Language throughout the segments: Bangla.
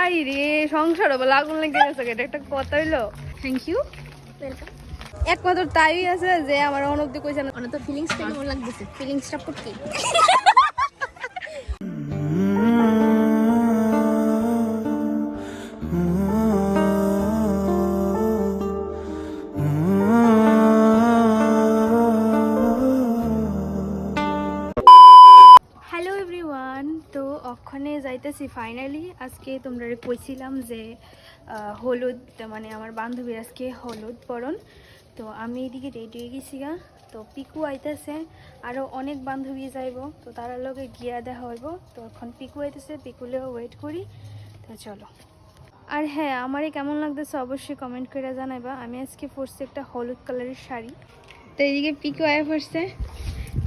হাই রে সংসার বলে আগুন লেগে গেছে, এটা একটা কথা হইলো। Thank you, welcome. একমাত্র তাই আছে যে আমার অনুভূতি কইছে না, তো ফিলিংসটা কেমন লাগতেছে? ফিলিংসটা ফুটকি। হ্যালো এভরিওয়ান, তো ওখানে যাইতেছি ফাইনালি। আজকে তোমরা কইছিলাম যে হলুদ, মানে আমার বান্ধবীর আজকে হলুদ বরণ। তো আমি এদিকে রেডি হয়ে গেছি গা। তো পিকু আইতেছে, আরও অনেক বান্ধবী যাইব, তো তারা লগে গিয়া দেখা হইব। তো এখন পিকু আইতেছে, পিকুলেও ওয়েট করি। তো চলো। আর হ্যাঁ, আমারই কেমন লাগতেছে অবশ্যই কমেন্ট করে জানাইবা। আমি আজকে পরছি একটা হলুদ কালারের শাড়ি। তো এইদিকে পিকু আয়া পড়ছে,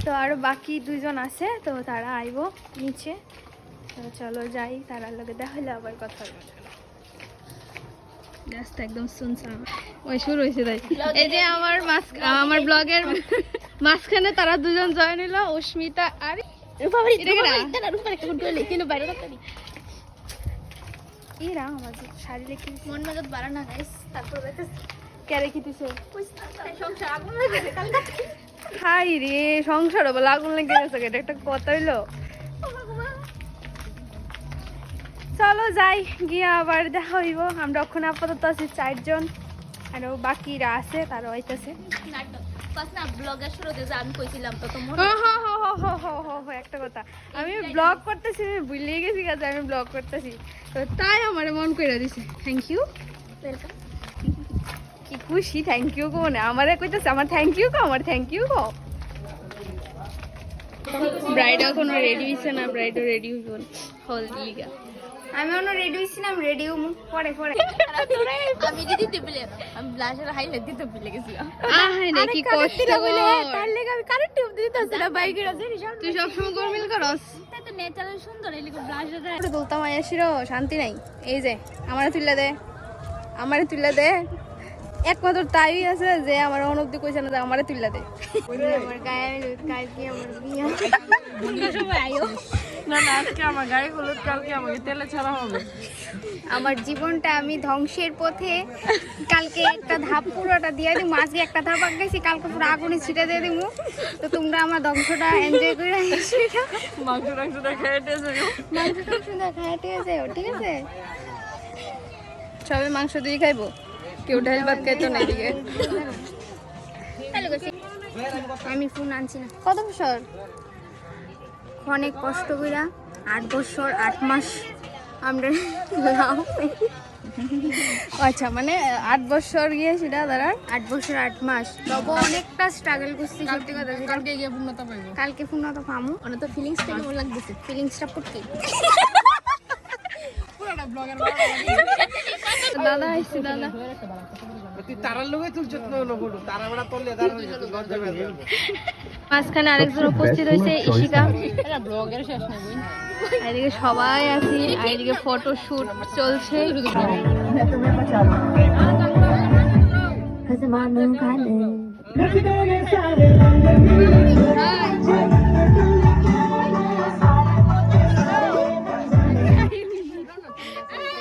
তো আরও বাকি দুইজন আছে, তো তারা আইব নিচে। তো চলো যাই, তারার লগে দেখা হলে আবার কথা হবে। রাস্তা একদম শুনছাম, ওই শুরু হয়েছে। তাই এই যে আমার ব্লগের মাঝখানে তারা দুজন জয়েন হইলো, অস্মিতা আর এরা আমার শাড়ি রেখে মন মেজাজ বাড়া না গাইস, তারপর কে রেখে দিছে। হাই রে সংসার বলে আগুন লেগে গেছে, এটা একটা কথা হইলো। চলো যাই, গিয়ে আবার দেখা হইব। আমরা ওখানে আপাতত আছি 4 জন, আরো বাকিরা আছে, তারা হইতেছে। একটা কথা, আমি ব্লগ করতেছি, আমি ভুলে গেছি কাছে আমি ব্লগ করতেছি, তো তাই আমার মন করে দিছে। Thank you, welcome. কি খুশি, থ্যাংক ইউ কো না আমারে কইতেছে, আমার থ্যাংক ইউ কো, আমার থ্যাংক ইউ কো। ব্রাইড এখনো রেডি হইছে না, ব্রাইডও রেডি হইব হলদি লিগা। আমি অন্য রেডি হইছিলাম, রেডি হমু পরে পরে। আমি দিদি দিবলে, আমি ব্লাশার হাইলাইট দিতে ভুলে গেছিলাম। আহাই রে কি কষ্ট বলে, তার লাগি আমি কারেন্ট টিউব দিতেছি না বাইকের আছে। তুই সব সময় গরমিল করস, তাই তো নেচারাল সুন্দর এই লাগি ব্লাশার। একটু দুলতাম আয়াসিরো শান্তি নাই। এই যে আমারে তুইলা দে, আমারে তুইলা দে। একমাত্র তাই আছে যে আমার অনুভূতি কইছে না যে আমারে তুইলা দে। আমার গায়ে কালকে আমার বিয়া, সবাই আইও না না, আজকে আমার গায়ে হলুদ, কালকে আমাকে তেলে ছাড়া হবে। আমার জীবনটা আমি ধ্বংসের পথে। কালকে একটা ধাপ পুরোটা দিয়ে দিই, আজকে একটা ধাপ আগাইছি, কালকে পুরো আগুনে ছিটে দিয়ে দিব। তো তোমরা আমার ধ্বংসটা এনজয় করে মাংস টাংসটা খেয়ে টেসে ঠিক আছে। সবাই মাংস দিয়ে খাইবো, কেউ ডাল ভাত খাইতো না এদিকে। আমি ফোন আনছি না। কত বছর অনেক কষ্ট কইরা 8 বছর 8 মাস আমরা, আচ্ছা মানে 8 বছর গিয়েছি না, দাঁড়া 8 বছর 8 মাস, তবে অনেকটা স্ট্রাগল করছি। সত্যি কথা, কালকে গিয়ে পূর্ণতা পাইবো। কালকে পূর্ণতা পামু। মানে তো ফিলিংসটা কেমন লাগতেছে? ফিলিংসটা ফুটকি। পুরোটা ব্লগের দাদা আইছি, দাদা তুই তারার লোকে তুলছ না, হলো তারা বড় তোলে দাঁড়া লজ্জা পাবে। মাঝখানে আরেকজন উপস্থিত হয়েছে, ইশিকা। এটা ব্লগের শেষ নাই বই। এদিকে সবাই আছি, আর এদিকে ফটো শুট চলছে।